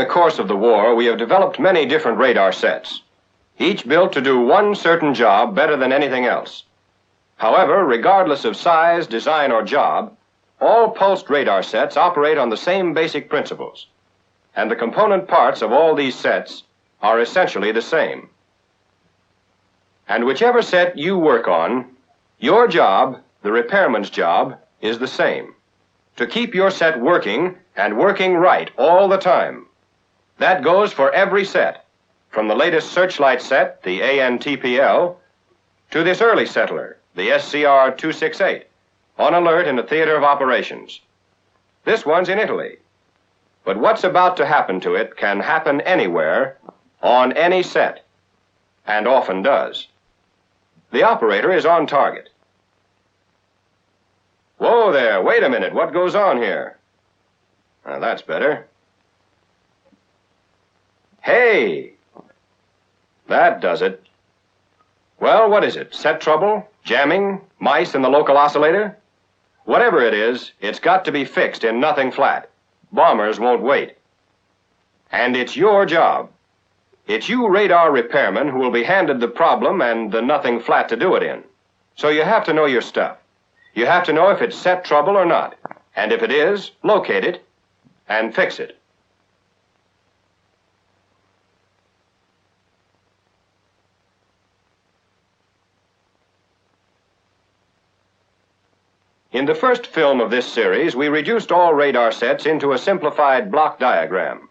the course of the war, we have developed many different radar sets, each built to do one certain job better than anything else. However, regardless of size, design, or job, all pulsed radar sets operate on the same basic principles, and the component parts of all these sets are essentially the same. And whichever set you work on, your job, the repairman's job, is the same: to keep your set working and working right all the time. That goes for every set, from the latest Searchlight set, the ANTPL, to this early settler, the SCR-268, on alert in the theater of operations. This one's in Italy. But what's about to happen to it can happen anywhere, on any set, and often does. The operator is on target. Whoa there, wait a minute, what goes on here? Now that's better. Hey! That does it. Well, what is it? Set trouble? Jamming? Mice in the local oscillator? Whatever it is, it's got to be fixed in nothing flat. Bombers won't wait. And it's your job. It's you radar repairmen who will be handed the problem and the nothing flat to do it in. So you have to know your stuff. You have to know if it's set trouble or not. And if it is, locate it and fix it. In the first film of this series, we reduced all radar sets into a simplified block diagram.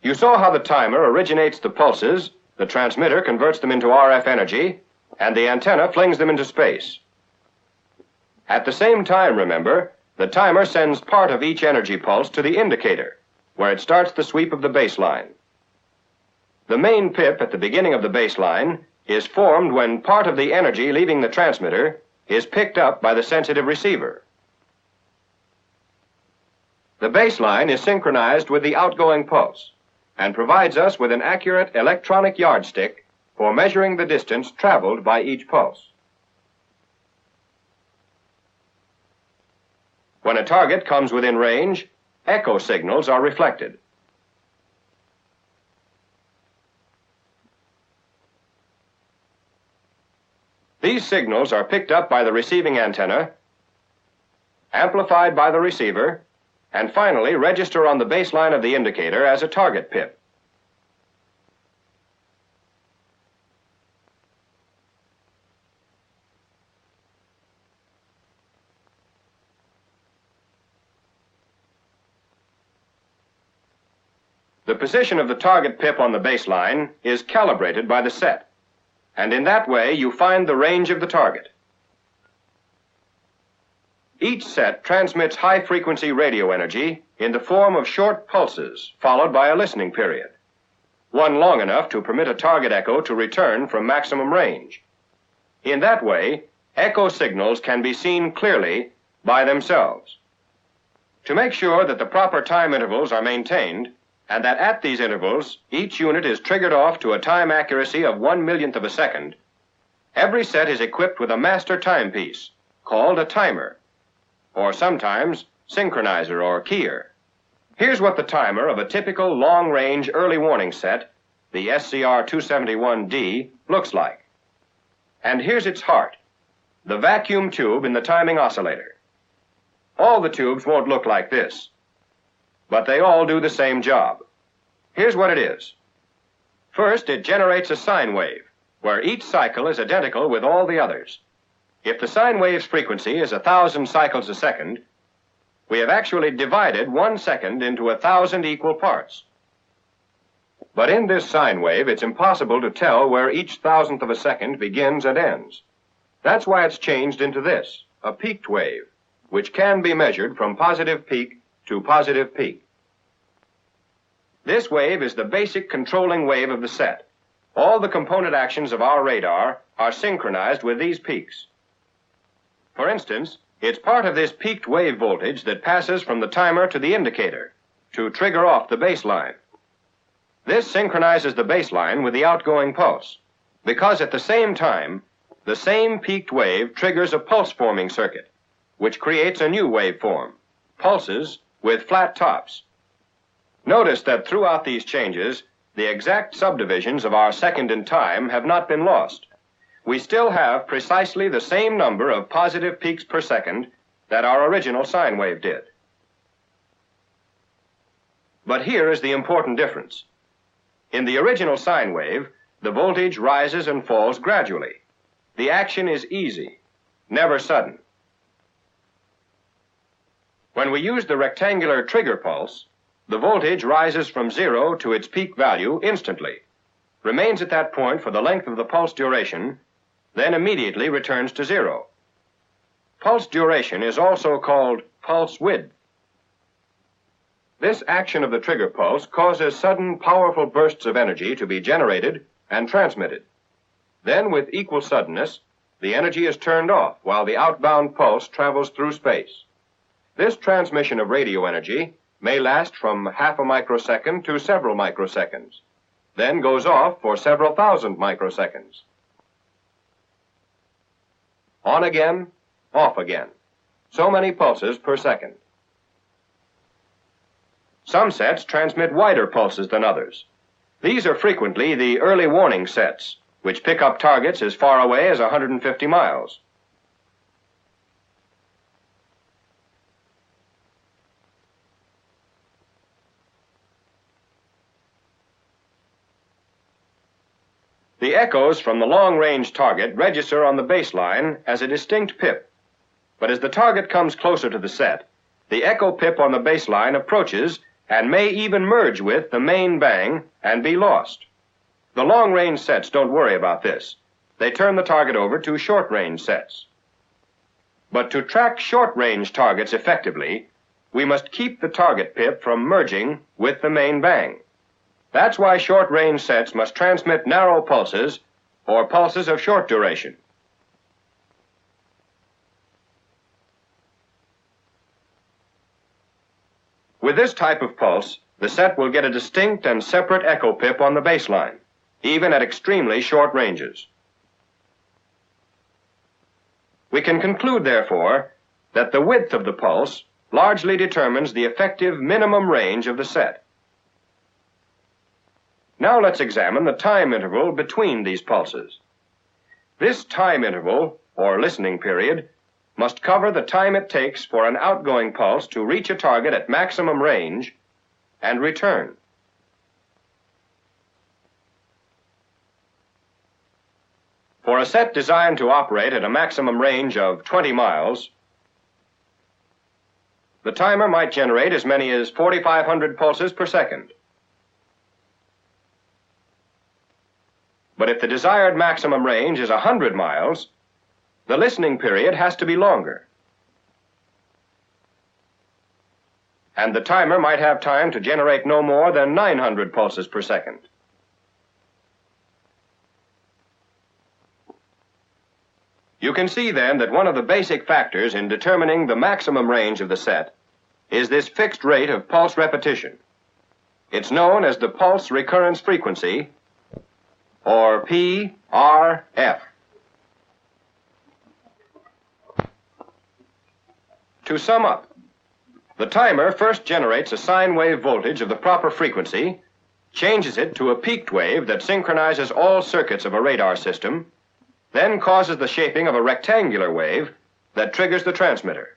You saw how the timer originates the pulses, the transmitter converts them into RF energy, and the antenna flings them into space. At the same time, remember, the timer sends part of each energy pulse to the indicator, where it starts the sweep of the baseline. The main pip at the beginning of the baseline is formed when part of the energy leaving the transmitter is picked up by the sensitive receiver. The baseline is synchronized with the outgoing pulse and provides us with an accurate electronic yardstick for measuring the distance traveled by each pulse. When a target comes within range, echo signals are reflected. These signals are picked up by the receiving antenna, amplified by the receiver, and finally register on the baseline of the indicator as a target pip. The position of the target pip on the baseline is calibrated by the set, and in that way you find the range of the target. Each set transmits high-frequency radio energy in the form of short pulses, followed by a listening period, one long enough to permit a target echo to return from maximum range. In that way, echo signals can be seen clearly by themselves. To make sure that the proper time intervals are maintained, and that at these intervals each unit is triggered off to a time accuracy of 1/1,000,000th of a second, every set is equipped with a master timepiece called a timer, or sometimes synchronizer or keyer. Here's what the timer of a typical long-range early warning set, the SCR-271D, looks like. And here's its heart, the vacuum tube in the timing oscillator. All the tubes won't look like this, but they all do the same job. Here's what it is. First, it generates a sine wave, where each cycle is identical with all the others. If the sine wave's frequency is 1,000 cycles a second, we have actually divided 1 second into 1,000 equal parts. But in this sine wave, it's impossible to tell where each thousandth of a second begins and ends. That's why it's changed into this, a peaked wave, which can be measured from positive peak to positive peak. This wave is the basic controlling wave of the set. All the component actions of our radar are synchronized with these peaks. For instance, it's part of this peaked wave voltage that passes from the timer to the indicator to trigger off the baseline. This synchronizes the baseline with the outgoing pulse, because at the same time, the same peaked wave triggers a pulse-forming circuit, which creates a new waveform, pulses with flat tops. Notice that throughout these changes, the exact subdivisions of our second in time have not been lost. We still have precisely the same number of positive peaks per second that our original sine wave did. But here is the important difference. In the original sine wave, the voltage rises and falls gradually. The action is easy, never sudden. When we use the rectangular trigger pulse, the voltage rises from 0 to its peak value instantly, remains at that point for the length of the pulse duration, then immediately returns to 0. Pulse duration is also called pulse width. This action of the trigger pulse causes sudden, powerful bursts of energy to be generated and transmitted. Then, with equal suddenness, the energy is turned off while the outbound pulse travels through space. This transmission of radio energy may last from half a microsecond to several microseconds, then goes off for several thousand microseconds. On again, off again. So many pulses per second. Some sets transmit wider pulses than others. These are frequently the early warning sets, which pick up targets as far away as 150 miles. The echoes from the long-range target register on the baseline as a distinct pip. But as the target comes closer to the set, the echo pip on the baseline approaches and may even merge with the main bang and be lost. The long-range sets don't worry about this. They turn the target over to short-range sets. But to track short-range targets effectively, we must keep the target pip from merging with the main bang. That's why short-range sets must transmit narrow pulses or pulses of short duration. With this type of pulse, the set will get a distinct and separate echo pip on the baseline, even at extremely short ranges. We can conclude, therefore, that the width of the pulse largely determines the effective minimum range of the set. Now let's examine the time interval between these pulses. This time interval, or listening period, must cover the time it takes for an outgoing pulse to reach a target at maximum range and return. For a set designed to operate at a maximum range of 20 miles, the timer might generate as many as 4,500 pulses per second. But if the desired maximum range is 100 miles, the listening period has to be longer. And the timer might have time to generate no more than 900 pulses per second. You can see then that one of the basic factors in determining the maximum range of the set is this fixed rate of pulse repetition. It's known as the pulse recurrence frequency, or PRF. To sum up, the timer first generates a sine wave voltage of the proper frequency, changes it to a peaked wave that synchronizes all circuits of a radar system, then causes the shaping of a rectangular wave that triggers the transmitter.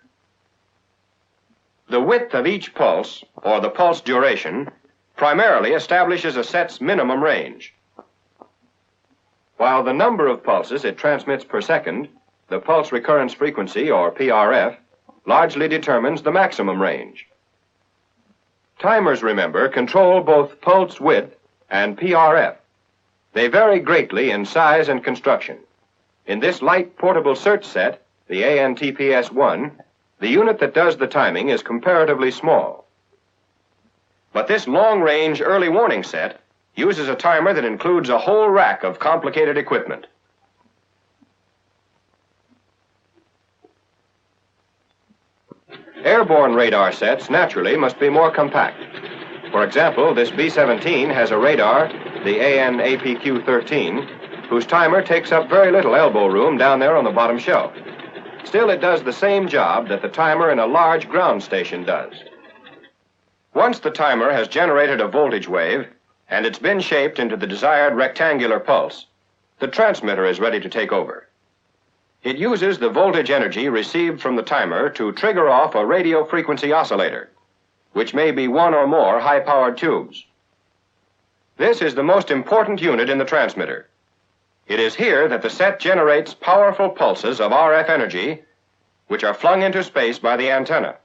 The width of each pulse, or the pulse duration, primarily establishes a set's minimum range, while the number of pulses it transmits per second, the pulse recurrence frequency, or PRF, largely determines the maximum range. Timers, remember, control both pulse width and PRF. They vary greatly in size and construction. In this light portable search set, the ANTPS-1, the unit that does the timing is comparatively small. But this long-range early warning set uses a timer that includes a whole rack of complicated equipment. Airborne radar sets, naturally, must be more compact. For example, this B-17 has a radar, the AN/APQ-13, whose timer takes up very little elbow room down there on the bottom shelf. Still, it does the same job that the timer in a large ground station does. Once the timer has generated a voltage wave, and it's been shaped into the desired rectangular pulse, the transmitter is ready to take over. It uses the voltage energy received from the timer to trigger off a radio frequency oscillator, which may be one or more high-powered tubes. This is the most important unit in the transmitter. It is here that the set generates powerful pulses of RF energy, which are flung into space by the antenna.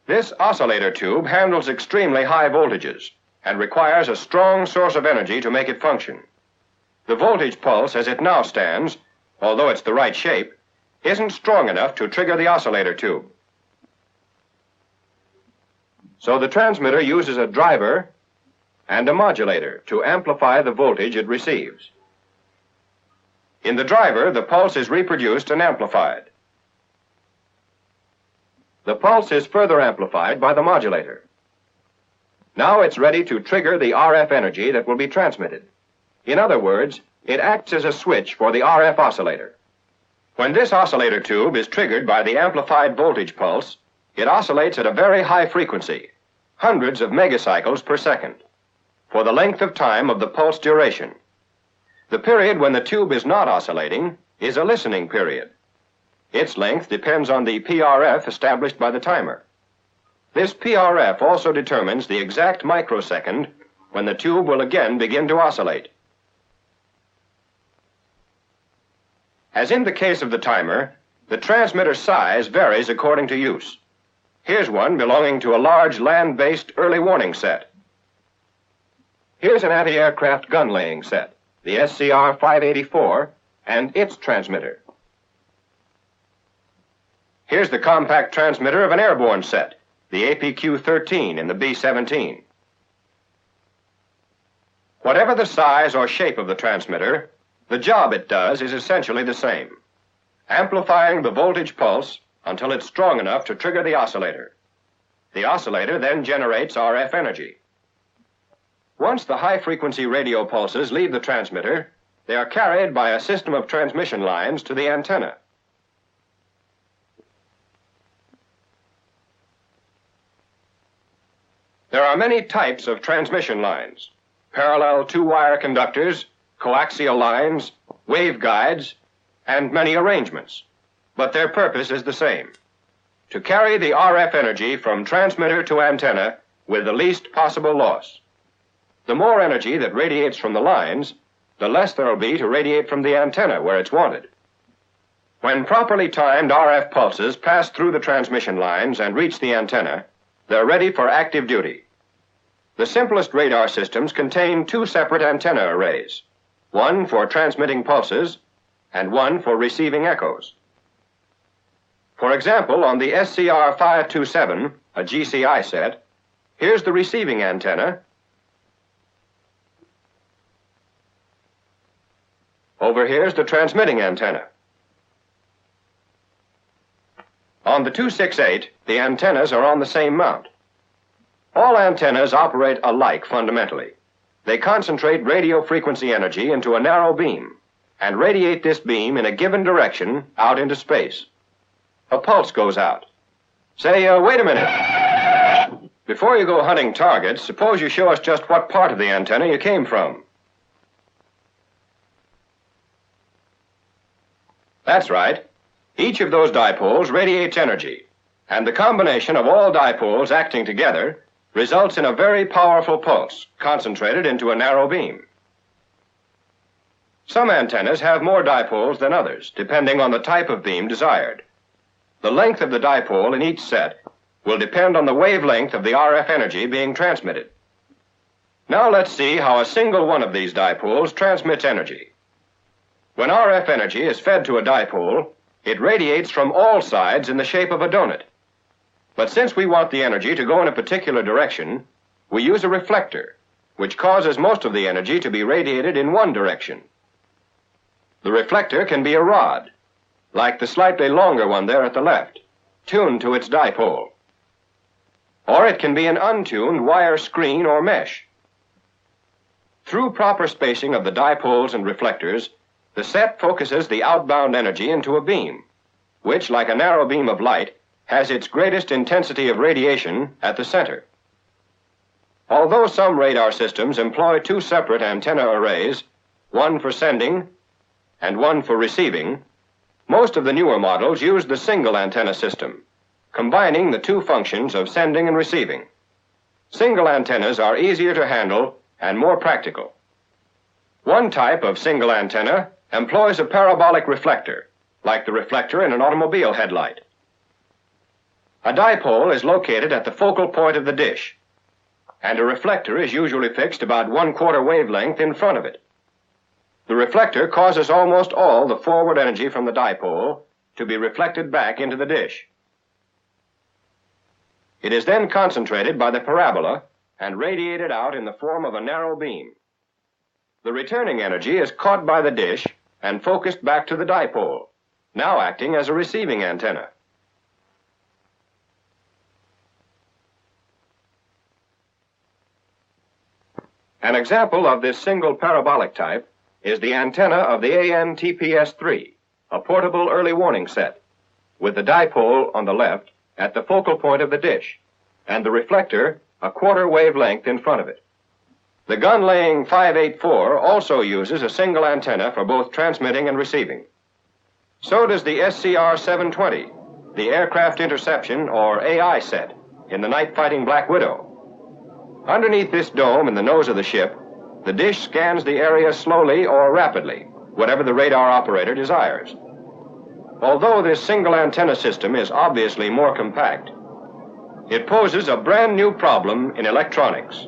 This oscillator tube handles extremely high voltages and requires a strong source of energy to make it function. The voltage pulse as it now stands, although it's the right shape, isn't strong enough to trigger the oscillator tube. So the transmitter uses a driver and a modulator to amplify the voltage it receives. In the driver, the pulse is reproduced and amplified. The pulse is further amplified by the modulator. Now it's ready to trigger the RF energy that will be transmitted. In other words, it acts as a switch for the RF oscillator. When this oscillator tube is triggered by the amplified voltage pulse, it oscillates at a very high frequency, hundreds of megacycles per second, for the length of time of the pulse duration. The period when the tube is not oscillating is a listening period. Its length depends on the PRF established by the timer. This PRF also determines the exact microsecond when the tube will again begin to oscillate. As in the case of the timer, the transmitter size varies according to use. Here's one belonging to a large land-based early warning set. Here's an anti-aircraft gun-laying set, the SCR-584, and its transmitter. Here's the compact transmitter of an airborne set, the APQ-13 in the B-17. Whatever the size or shape of the transmitter, the job it does is essentially the same, amplifying the voltage pulse until it's strong enough to trigger the oscillator. The oscillator then generates RF energy. Once the high-frequency radio pulses leave the transmitter, they are carried by a system of transmission lines to the antenna. There are many types of transmission lines: parallel two-wire conductors, coaxial lines, waveguides, and many arrangements. But their purpose is the same: to carry the RF energy from transmitter to antenna with the least possible loss. The more energy that radiates from the lines, the less there will be to radiate from the antenna where it's wanted. When properly timed RF pulses pass through the transmission lines and reach the antenna, they're ready for active duty. The simplest radar systems contain two separate antenna arrays, one for transmitting pulses and one for receiving echoes. For example, on the SCR-527, a GCI set, here's the receiving antenna. Over here's the transmitting antenna. On the 268, the antennas are on the same mount. All antennas operate alike fundamentally. They concentrate radio frequency energy into a narrow beam and radiate this beam in a given direction out into space. A pulse goes out. Say, wait a minute. Before you go hunting targets, suppose you show us just what part of the antenna you came from. That's right. Each of those dipoles radiates energy, and the combination of all dipoles acting together results in a very powerful pulse, concentrated into a narrow beam. Some antennas have more dipoles than others, depending on the type of beam desired. The length of the dipole in each set will depend on the wavelength of the RF energy being transmitted. Now let's see how a single one of these dipoles transmits energy. When RF energy is fed to a dipole, it radiates from all sides in the shape of a donut. But since we want the energy to go in a particular direction, we use a reflector, which causes most of the energy to be radiated in one direction. The reflector can be a rod, like the slightly longer one there at the left, tuned to its dipole. Or it can be an untuned wire screen or mesh. Through proper spacing of the dipoles and reflectors, the set focuses the outbound energy into a beam, which, like a narrow beam of light, has its greatest intensity of radiation at the center. Although some radar systems employ two separate antenna arrays, one for sending and one for receiving, most of the newer models use the single antenna system, combining the two functions of sending and receiving. Single antennas are easier to handle and more practical. One type of single antenna employs a parabolic reflector, like the reflector in an automobile headlight. A dipole is located at the focal point of the dish, and a reflector is usually fixed about 1/4 wavelength in front of it. The reflector causes almost all the forward energy from the dipole to be reflected back into the dish. It is then concentrated by the parabola and radiated out in the form of a narrow beam. The returning energy is caught by the dish and focused back to the dipole, now acting as a receiving antenna. An example of this single parabolic type is the antenna of the AN-TPS-3, a portable early warning set, with the dipole on the left at the focal point of the dish, and the reflector a 1/4 wavelength in front of it. The gun-laying 584 also uses a single antenna for both transmitting and receiving. So does the SCR-720, the Aircraft Interception, or AI set, in the night-fighting Black Widow. Underneath this dome in the nose of the ship, the dish scans the area slowly or rapidly, whatever the radar operator desires. Although this single antenna system is obviously more compact, it poses a brand new problem in electronics.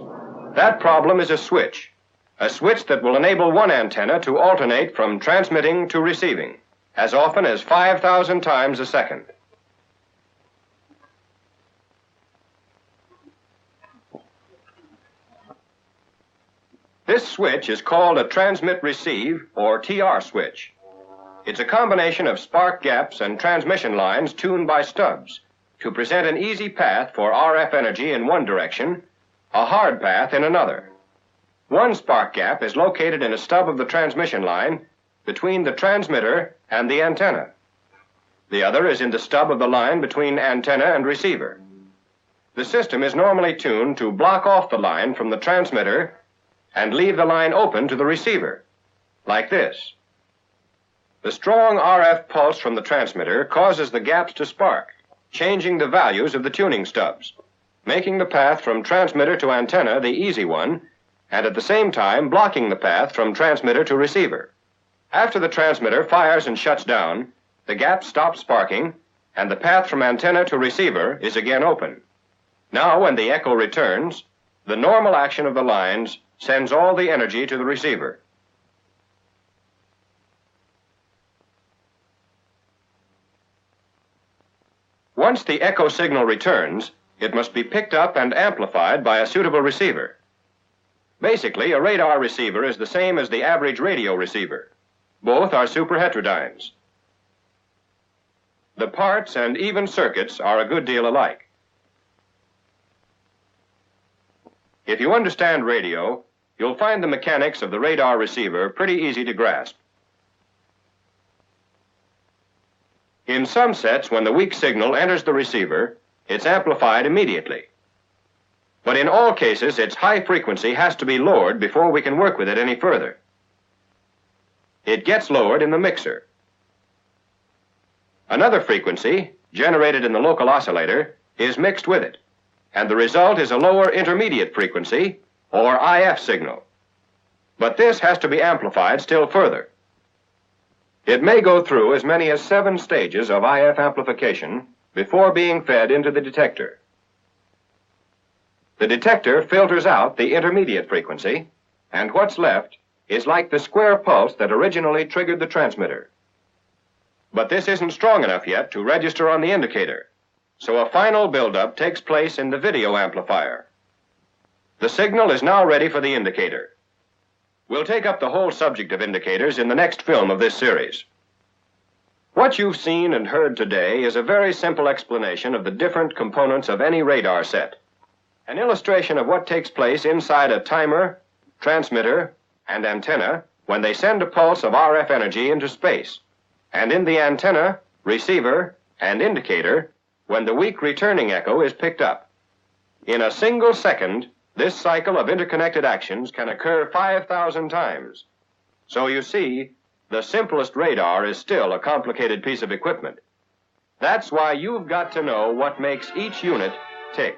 That problem is a switch that will enable one antenna to alternate from transmitting to receiving, as often as 5,000 times a second. This switch is called a transmit-receive, or TR switch. It's a combination of spark gaps and transmission lines tuned by stubs to present an easy path for RF energy in one direction, a hard path in another. One spark gap is located in a stub of the transmission line between the transmitter and the antenna. The other is in the stub of the line between antenna and receiver. The system is normally tuned to block off the line from the transmitter and leave the line open to the receiver, like this. The strong RF pulse from the transmitter causes the gaps to spark, changing the values of the tuning stubs, making the path from transmitter to antenna the easy one, and at the same time blocking the path from transmitter to receiver. After the transmitter fires and shuts down, the gaps stop sparking, and the path from antenna to receiver is again open. Now, when the echo returns, the normal action of the lines sends all the energy to the receiver. Once the echo signal returns, it must be picked up and amplified by a suitable receiver. Basically, a radar receiver is the same as the average radio receiver. Both are superheterodynes. The parts and even circuits are a good deal alike. If you understand radio, you'll find the mechanics of the radar receiver pretty easy to grasp. In some sets, when the weak signal enters the receiver, it's amplified immediately. But in all cases, its high frequency has to be lowered before we can work with it any further. It gets lowered in the mixer. Another frequency, generated in the local oscillator, is mixed with it, and the result is a lower intermediate frequency, or IF signal. But this has to be amplified still further. It may go through as many as 7 stages of IF amplification before being fed into the detector. The detector filters out the intermediate frequency, and what's left is like the square pulse that originally triggered the transmitter. But this isn't strong enough yet to register on the indicator, so a final buildup takes place in the video amplifier. The signal is now ready for the indicator. We'll take up the whole subject of indicators in the next film of this series. What you've seen and heard today is a very simple explanation of the different components of any radar set. An illustration of what takes place inside a timer, transmitter, and antenna when they send a pulse of RF energy into space, and in the antenna, receiver, and indicator when the weak returning echo is picked up. In a single second, this cycle of interconnected actions can occur 5,000 times. So you see, the simplest radar is still a complicated piece of equipment. That's why you've got to know what makes each unit tick.